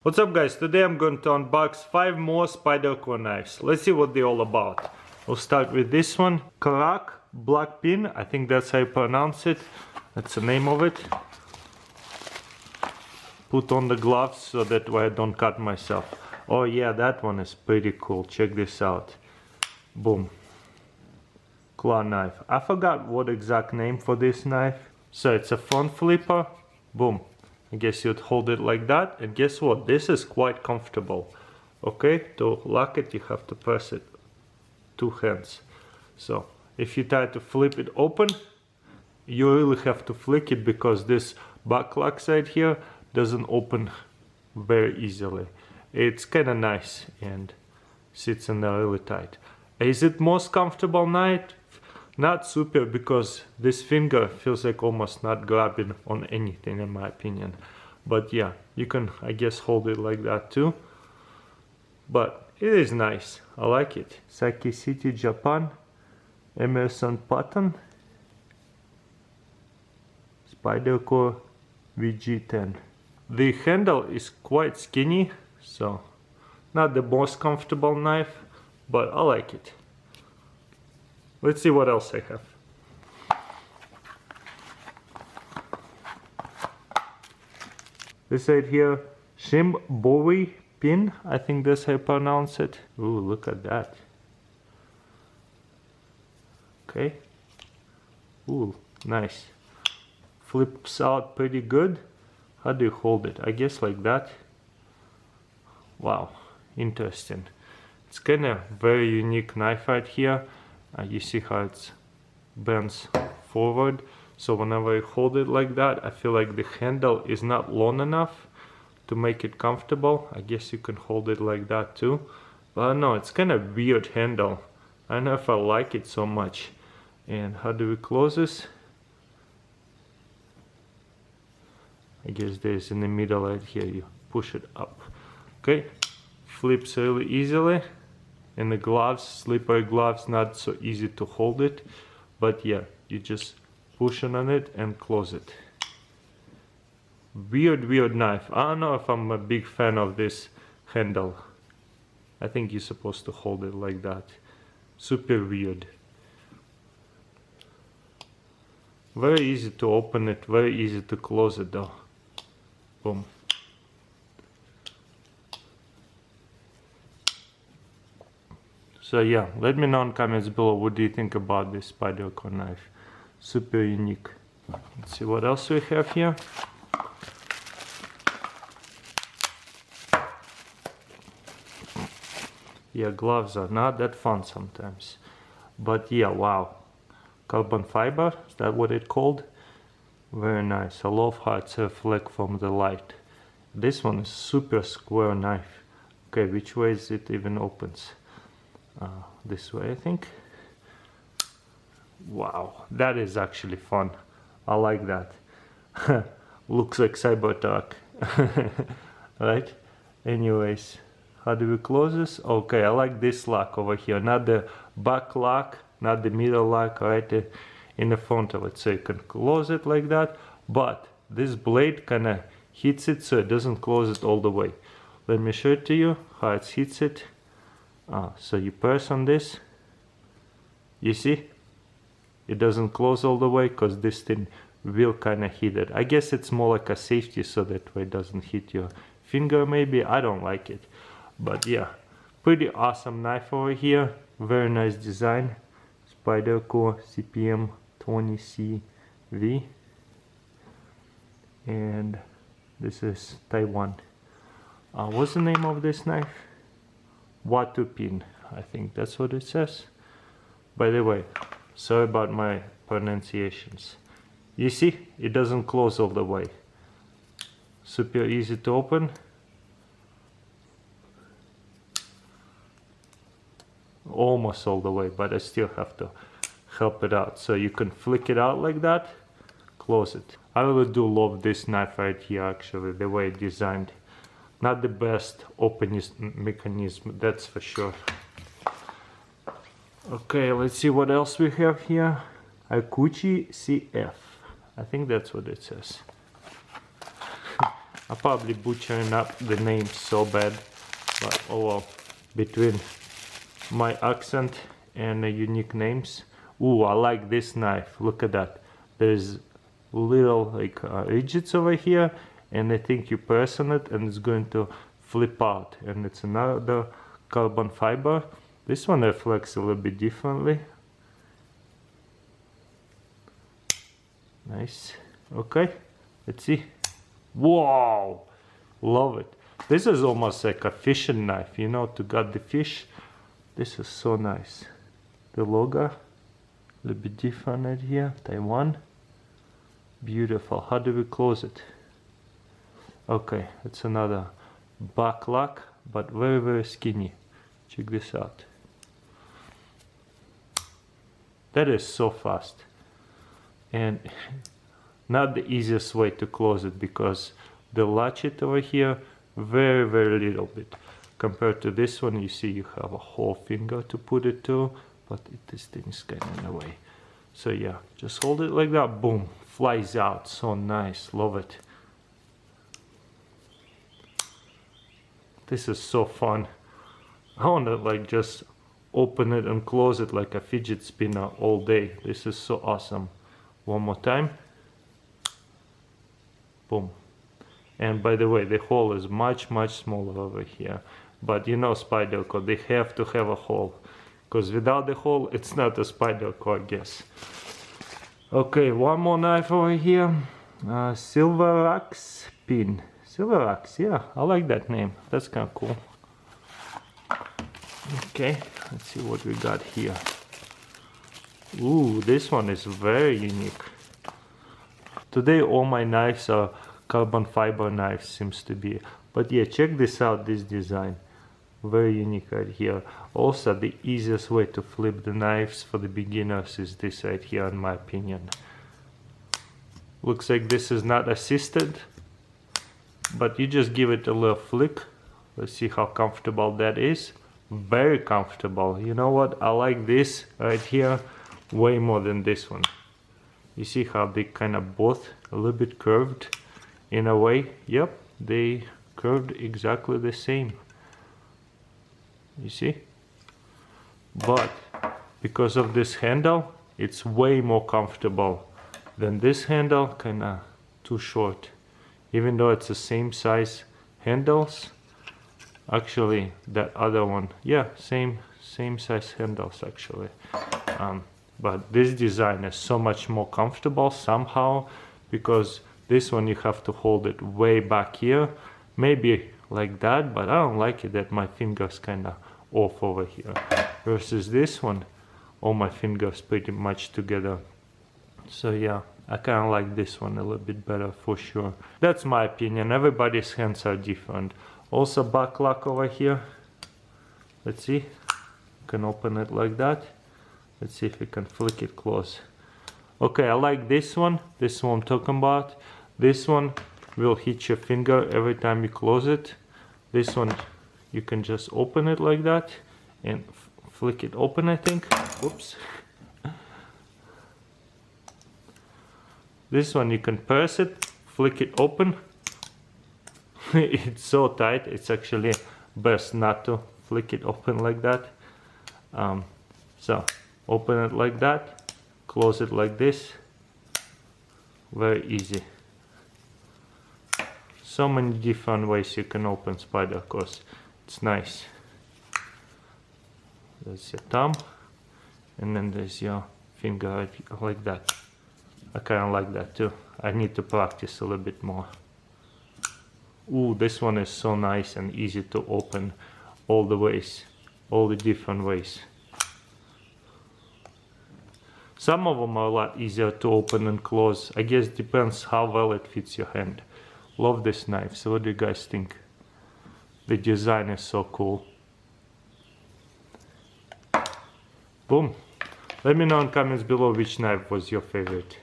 What's up guys, today I'm going to unbox 5 more Spyderco knives. Let's see what they're all about. We'll start with this one, Karak Black Pin, I think that's how you pronounce it. That's the name of it. Put on the gloves so that way I don't cut myself. Oh yeah, that one is pretty cool, check this out. Boom. Claw knife. I forgot what exact name for this knife. So it's a front flipper, boom. I guess you'd hold it like that, and guess what? This is quite comfortable. Okay, to lock it you have to press it 2 hands. So if you try to flip it open, you really have to flick it because this back lock side here doesn't open very easily. It's kind of nice and sits in there really tight. Is it most comfortable knife? Not super, because this finger feels like almost not grabbing on anything in my opinion. But yeah, you can I guess hold it like that too. But it is nice, I like it. Saki City, Japan, Emerson pattern, Spyderco VG10. The handle is quite skinny, so not the most comfortable knife, but I like it. Let's see what else I have. This right here, Shimbori pin, I think that's how you pronounce it. Ooh, look at that. Okay. Ooh, nice. Flips out pretty good. How do you hold it? I guess like that. Wow, interesting. It's kind of very unique knife right here. You see how it bends forward, so whenever I hold it like that I feel like the handle is not long enough to make it comfortable. I guess you can hold it like that too, but I don't know, it's kind of weird handle. I don't know if I like it so much. And how do we close this? I guess there's in the middle right here, you push it up. Okay, flips really easily. And the gloves, slippery gloves, not so easy to hold it, but yeah, you just push on it and close it. Weird knife. I don't know if I'm a big fan of this handle. I think you're supposed to hold it like that. Super weird. Very easy to open it, very easy to close it though. Boom. So yeah, let me know in comments below what do you think about this Spyderco knife. Super unique. Let's see what else we have here. Yeah, gloves are not that fun sometimes. But yeah, wow. Carbon fiber, is that what it's called? Very nice. I love how it's reflect from the light. This one is super square knife. Okay, which way is it even opens? This way I think. Wow, that is actually fun. I like that. Looks like Cybertruck. Right? Anyways, how do we close this? Okay, I like this lock over here. Not the back lock, not the middle lock, right in the front of it. So you can close it like that, but this blade kind of hits it so it doesn't close it all the way. Let me show it to you how it hits it. So you press on this, you see it doesn't close all the way because this thing will kind of hit it. I guess it's more like a safety so that way it doesn't hit your finger maybe. I don't like it, but yeah, pretty awesome knife over here. Very nice design. Spyderco CPM 20CV, and this is Taiwan. What's the name of this knife? Watu pin, I think that's what it says. By the way, sorry about my pronunciations. You see, it doesn't close all the way. Super easy to open. Almost all the way, but I still have to help it out. So you can flick it out like that, close it. I really do love this knife right here actually, the way it's designed. Not the best opening mechanism, that's for sure. Okay, let's see what else we have here. Akuchi CF. I think that's what it says. I'm probably butchering up the names so bad, but oh well. Between my accent and the unique names. Ooh, I like this knife. Look at that. There's little like ridges over here, and I think you press on it and it's going to flip out. And it's another carbon fiber. This one reflects a little bit differently. Nice. Okay, let's see. Wow, love it. This is almost like a fishing knife, you know, to gut the fish. This is so nice. The logo, a little bit different right here. Taiwan. Beautiful. How do we close it? Okay, it's another back lock, but very, very skinny. Check this out. That is so fast. And not the easiest way to close it, because the latchet over here, very, very little bit. Compared to this one, you see you have a whole finger to put it to, but this thing is kind of in the way. So yeah, just hold it like that, boom, flies out. So nice, love it. This is so fun. I want to like just open it and close it like a fidget spinner all day. This is so awesome. One more time. Boom. And by the way, the hole is much, much smaller over here. But you know Spyderco, they have to have a hole. Because without the hole, it's not a Spyderco, I guess. Okay, one more knife over here. Silver Axe pin. Silver Axe, yeah, I like that name. That's kind of cool. Okay, let's see what we got here. Ooh, this one is very unique. Today all my knives are carbon fiber knives, seems to be. But yeah, check this out, this design. Very unique right here. Also, the easiest way to flip the knives for the beginners is this right here, in my opinion. Looks like this is not assisted, but you just give it a little flick. Let's see how comfortable that is. Very comfortable. You know what? I like this right here way more than this one. You see how they kind of both a little bit curved in a way. Yep, they curved exactly the same. You see? But because of this handle, it's way more comfortable than this handle, kind of too short. Even though it's the same size handles, actually that other one, yeah, same size handles actually. But this design is so much more comfortable somehow, because this one you have to hold it way back here, maybe like that, but I don't like it that my fingers kind of off over here. Versus this one, all my fingers pretty much together. So yeah, I kind of like this one a little bit better for sure. That's my opinion. Everybody's hands are different. Also back lock over here. Let's see. You can open it like that. Let's see if we can flick it close. Okay, I like this one. This is what I'm talking about. This one will hit your finger every time you close it. This one, you can just open it like that and flick it open, I think. Oops. This one you can press it, flick it open. It's so tight, it's actually best not to flick it open like that. So open it like that, close it like this. Very easy. So many different ways you can open Spydercos. It's nice. There's your thumb, and then there's your finger like that. I kind of like that too. I need to practice a little bit more. Ooh, this one is so nice and easy to open all the ways, all the different ways. Some of them are a lot easier to open and close. I guess depends how well it fits your hand. Love this knife. So what do you guys think? The design is so cool. Boom. Let me know in comments below which knife was your favorite.